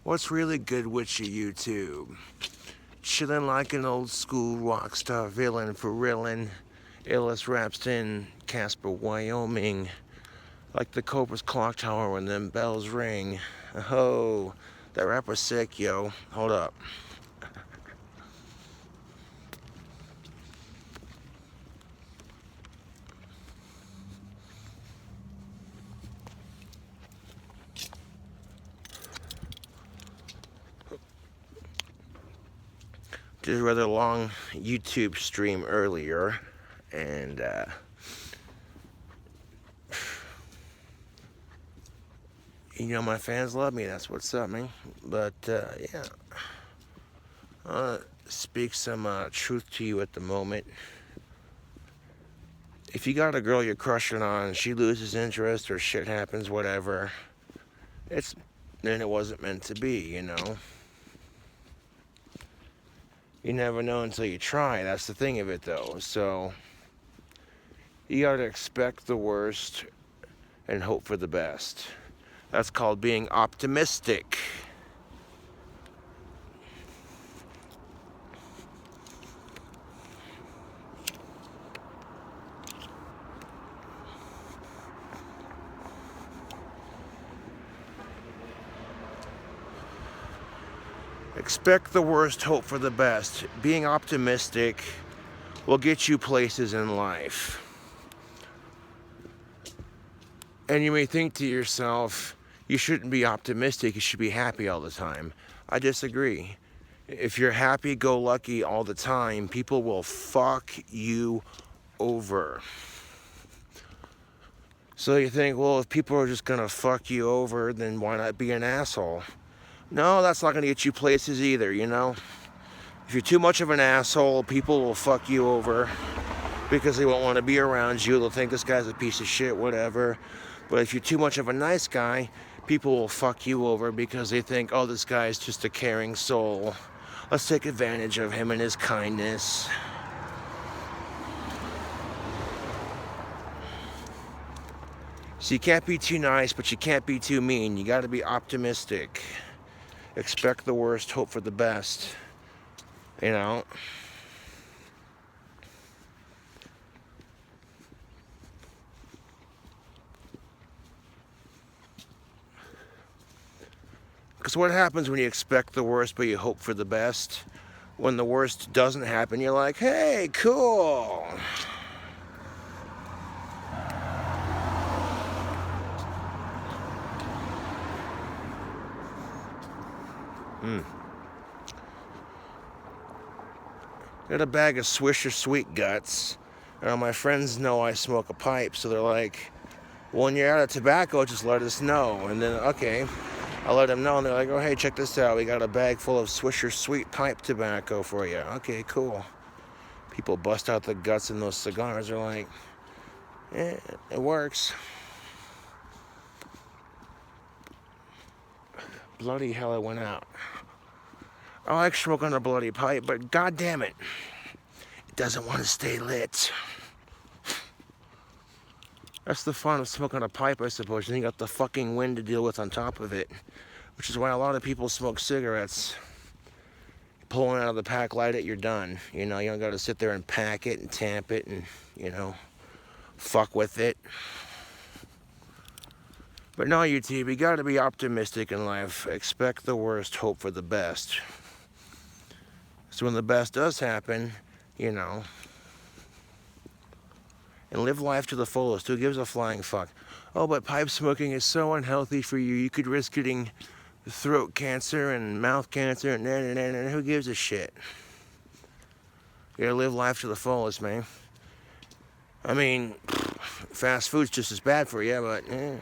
What's really good with your YouTube? Chillin' like an old school rock star villain for reelin'. Illest raps in Casper, Wyoming. Like the Cobra's clock tower when them bells ring. Oh, that rapper's sick, yo. Hold up. Did a rather long YouTube stream earlier, and you know my fans love me. That's what's up, man. But yeah, I'll speak some truth to you at the moment. If you got a girl you're crushing on, she loses interest or shit happens, whatever, then it wasn't meant to be, you know. You never know until you try. That's the thing of it, though. So you gotta expect the worst and hope for the best. That's called being optimistic. Expect the worst, hope for the best. Being optimistic will get you places in life. And you may think to yourself, you shouldn't be optimistic, you should be happy all the time. I disagree. If you're happy-go-lucky all the time, people will fuck you over. So you think, well, if people are just gonna fuck you over, then why not be an asshole? No, that's not gonna get you places either, you know? If you're too much of an asshole, people will fuck you over because they won't want to be around you. They'll think this guy's a piece of shit, whatever. But if you're too much of a nice guy, people will fuck you over because they think, oh, this guy's just a caring soul. Let's take advantage of him and his kindness. So you can't be too nice, but you can't be too mean. You got to be optimistic. Expect the worst, hope for the best. You know? Because what happens when you expect the worst but you hope for the best? When the worst doesn't happen, you're like, hey, cool. Got a bag of Swisher Sweet Guts. My friends know I smoke a pipe, so they're like, when you're out of tobacco, just let us know. And then, okay, I let them know, and they're like, oh, hey, check this out. We got a bag full of Swisher Sweet Pipe tobacco for you. Okay, cool. People bust out the guts in those cigars. They're like, it works. Bloody hell, it went out. I like smoking a bloody pipe, but god damn it, it doesn't want to stay lit. That's the fun of smoking a pipe, I suppose. And you got the fucking wind to deal with on top of it, which is why a lot of people smoke cigarettes. Pull one out of the pack, light it, you're done. You know, you don't got to sit there and pack it and tamp it and, you know, fuck with it. But no, YouTube, you got to be optimistic in life. Expect the worst, hope for the best. So when the best does happen, you know, and live life to the fullest. Who gives a flying fuck? Oh, but pipe smoking is so unhealthy for you. You could risk getting throat cancer and mouth cancer and who gives a shit? You gotta live life to the fullest, man. I mean, fast food's just as bad for you, but you know.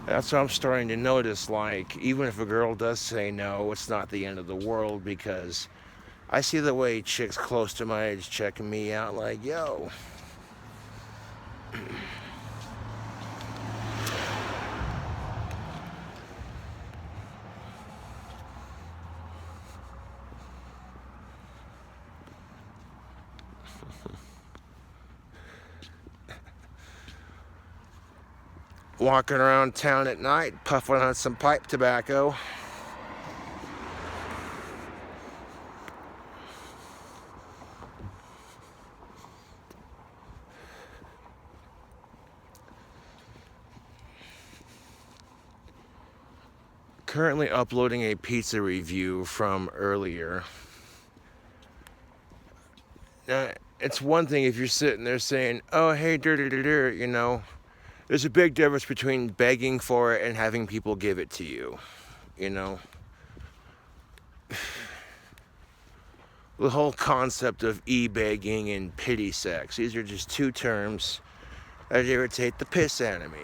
That's what I'm starting to notice, like, even if a girl does say no, it's not the end of the world, because I see the way chicks close to my age checking me out like, yo, Walking around town at night, puffing on some pipe tobacco. Currently uploading a pizza review from earlier. Now, it's one thing if you're sitting there saying, oh, hey, you know, there's a big difference between begging for it and having people give it to you, you know. The whole concept of e-begging and pity sex, these are just two terms that irritate the piss out of me.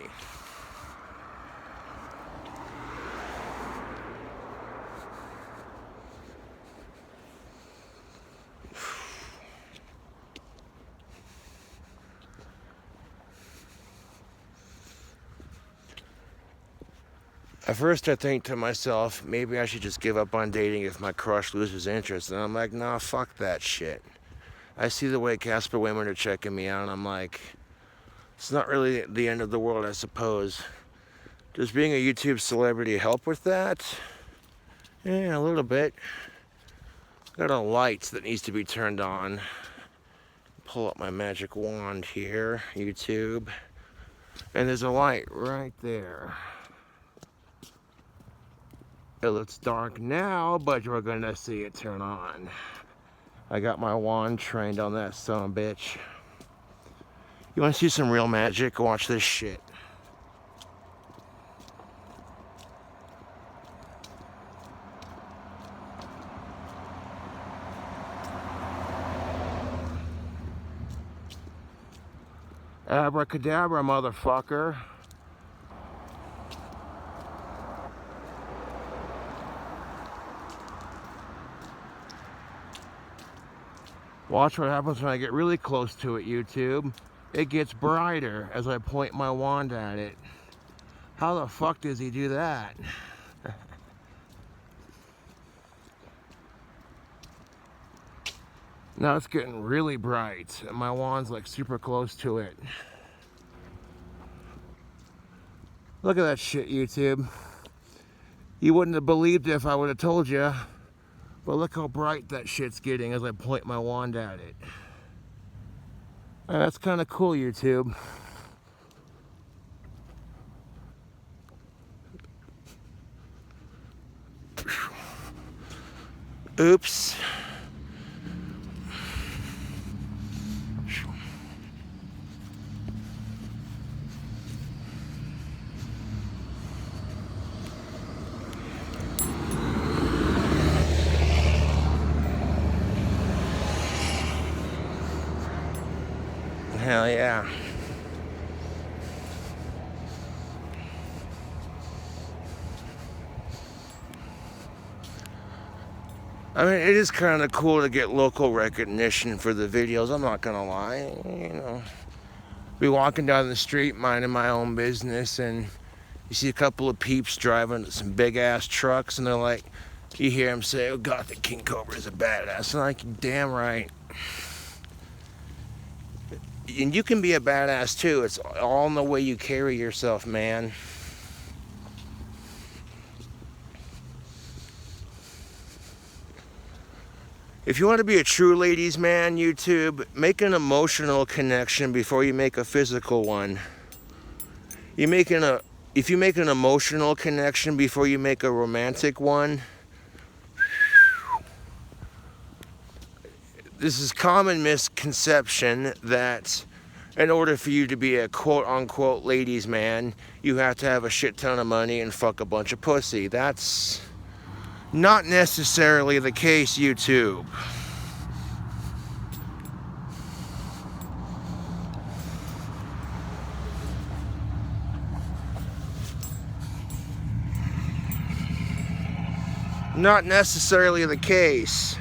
At first I think to myself, maybe I should just give up on dating if my crush loses interest. And I'm like, nah, fuck that shit. I see the way Casper women are checking me out, and I'm like, it's not really the end of the world, I suppose. Does being a YouTube celebrity help with that? Yeah, a little bit. Got a light that needs to be turned on. Pull up my magic wand here, YouTube. And there's a light right there. It looks dark now, but you're gonna see it turn on. I got my wand trained on that son of a bitch. You wanna see some real magic? Watch this shit. Abracadabra, motherfucker. Watch what happens when I get really close to it, YouTube. It gets brighter as I point my wand at it. How the fuck does he do that? Now it's getting really bright, and my wand's like super close to it. Look at that shit, YouTube. You wouldn't have believed it if I would have told you. But look how bright that shit's getting as I point my wand at it. And that's kind of cool, YouTube. Oops. Hell yeah. I mean, it is kind of cool to get local recognition for the videos, I'm not gonna lie, you know. Be walking down the street minding my own business, and you see a couple of peeps driving some big ass trucks, and they're like, you hear them say, oh god, the King Cobra is a badass. And I'm like, damn right. And you can be a badass too. It's all in the way you carry yourself, man. If you want to be a true ladies man, YouTube, make an emotional connection before you make a physical one. If you make an emotional connection before you make a romantic one, this is common misconception that in order for you to be a quote-unquote ladies man, you have to have a shit ton of money and fuck a bunch of pussy. That's not necessarily the case, YouTube. Not necessarily the case.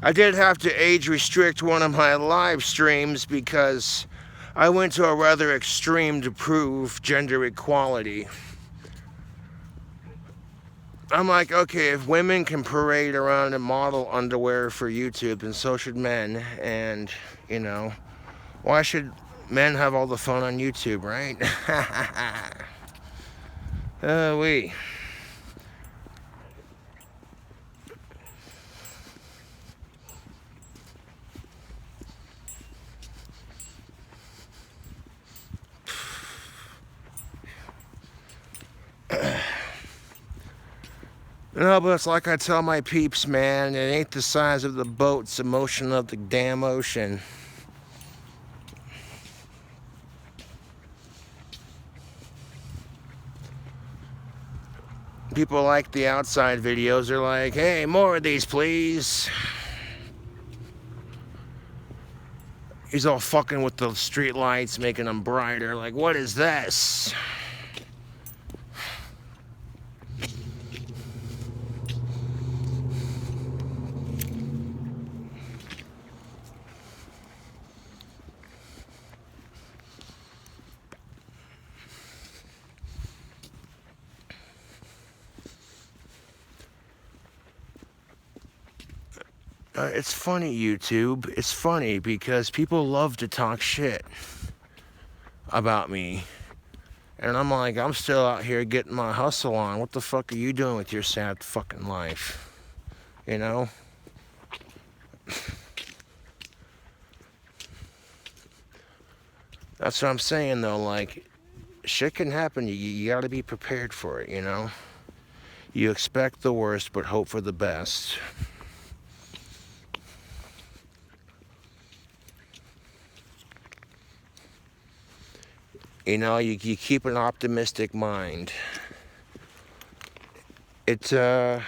I did have to age restrict one of my live streams because I went to a rather extreme to prove gender equality. I'm like, okay, if women can parade around in model underwear for YouTube, then so should men. And, you know, why should men have all the fun on YouTube, right? We. No, but it's like I tell my peeps, man, it ain't the size of the boat, it's the motion of the damn ocean. People like the outside videos, they're like, hey, more of these, please. He's all fucking with the street lights, making them brighter. Like, what is this? It's funny, YouTube. It's funny because people love to talk shit about me. And I'm like, I'm still out here getting my hustle on. What the fuck are you doing with your sad fucking life? You know? That's what I'm saying, though. Like, shit can happen. You gotta be prepared for it, you know? You expect the worst, but hope for the best. You know, you keep an optimistic mind. It, you know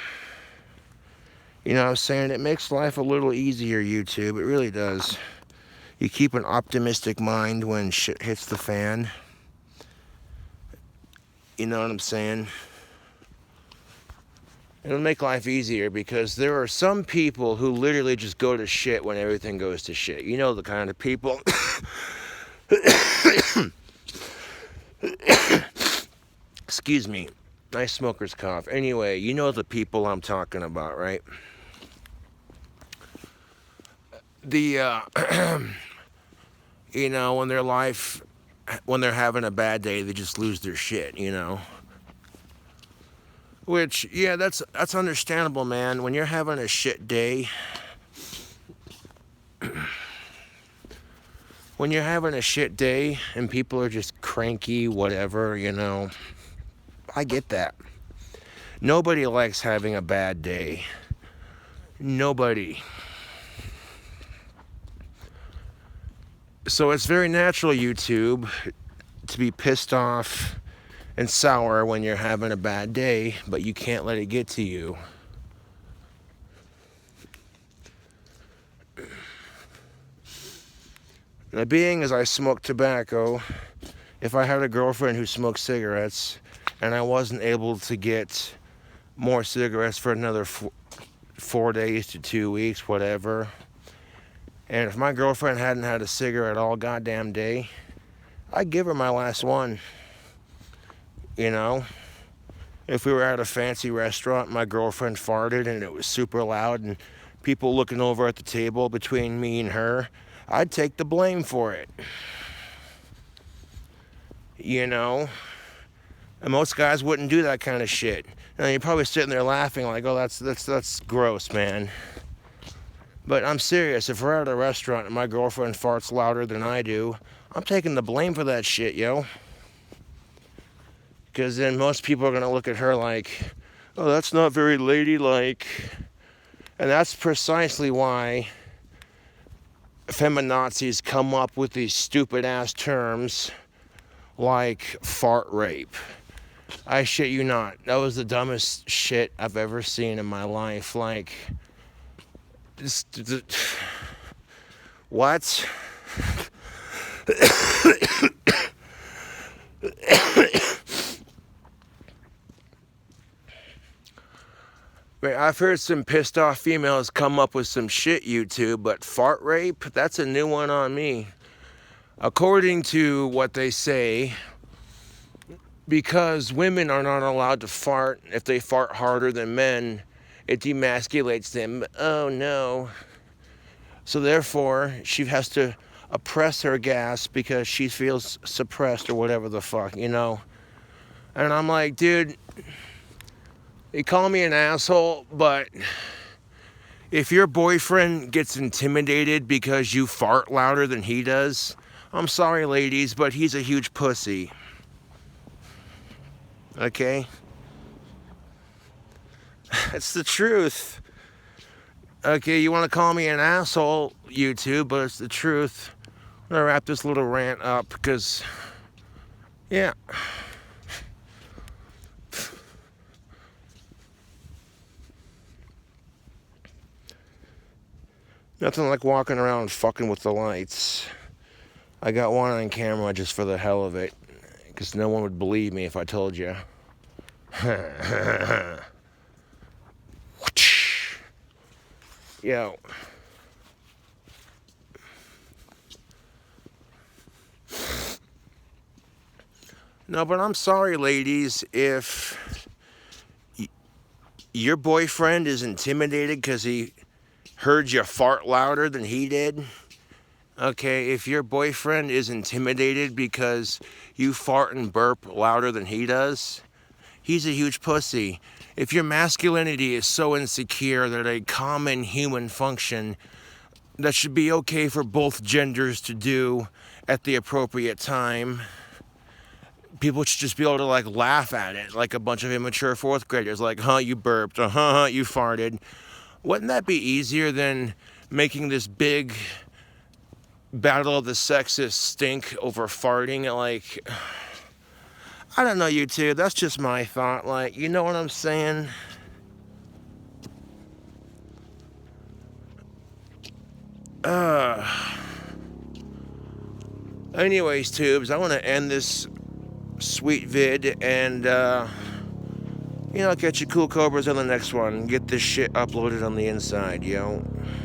what I'm saying? It makes life a little easier, YouTube. It really does. You keep an optimistic mind when shit hits the fan. You know what I'm saying? It'll make life easier because there are some people who literally just go to shit when everything goes to shit. You know the kind of people. Excuse me. Nice smoker's cough. Anyway, you know the people I'm talking about, right? The, you know, when they're having a bad day, they just lose their shit, you know? Which, yeah, that's understandable, man. When you're having a shit day, when you're having a shit day and people are just cranky, whatever, you know, I get that. Nobody likes having a bad day. Nobody. So it's very natural, YouTube, to be pissed off and sour when you're having a bad day, but you can't let it get to you. Now, being as I smoke tobacco, if I had a girlfriend who smoked cigarettes and I wasn't able to get more cigarettes for another 4 days to 2 weeks, whatever, and if my girlfriend hadn't had a cigarette all goddamn day, I'd give her my last one. You know? If we were at a fancy restaurant, my girlfriend farted and it was super loud and people looking over at the table between me and her, I'd take the blame for it. You know? And most guys wouldn't do that kind of shit. And you're probably sitting there laughing like, oh, that's gross, man. But I'm serious. If we're at a restaurant and my girlfriend farts louder than I do, I'm taking the blame for that shit, yo. Because then most people are going to look at her like, oh, that's not very ladylike. And that's precisely why feminazis come up with these stupid-ass terms like fart rape. I shit you not. That was the dumbest shit I've ever seen in my life. Like, what? I've heard some pissed off females come up with some shit, YouTube, but fart rape? That's a new one on me. According to what they say, because women are not allowed to fart. If they fart harder than men, it demasculates them. Oh no. So therefore, she has to oppress her gas because she feels suppressed or whatever the fuck, you know? And I'm like, dude, you call me an asshole, but if your boyfriend gets intimidated because you fart louder than he does, I'm sorry, ladies, but he's a huge pussy. Okay? That's the truth. Okay, you want to call me an asshole, you two, but it's the truth. I'm gonna wrap this little rant up because, yeah. Nothing like walking around fucking with the lights. I got one on camera just for the hell of it, because no one would believe me if I told you. Yo. No, but I'm sorry, ladies, if your boyfriend is intimidated because he heard you fart louder than he did. Okay, if your boyfriend is intimidated because you fart and burp louder than he does, he's a huge pussy. If your masculinity is so insecure that a common human function that should be okay for both genders to do at the appropriate time, people should just be able to like laugh at it like a bunch of immature fourth graders, like, huh, you burped, huh, you farted. Wouldn't that be easier than making this big battle of the sexes stink over farting? Like, I don't know, you two, that's just my thought. Like, you know what I'm saying? Anyways, tubes, I want to end this sweet vid and catch you cool cobras on the next one. Get this shit uploaded on the inside, yo.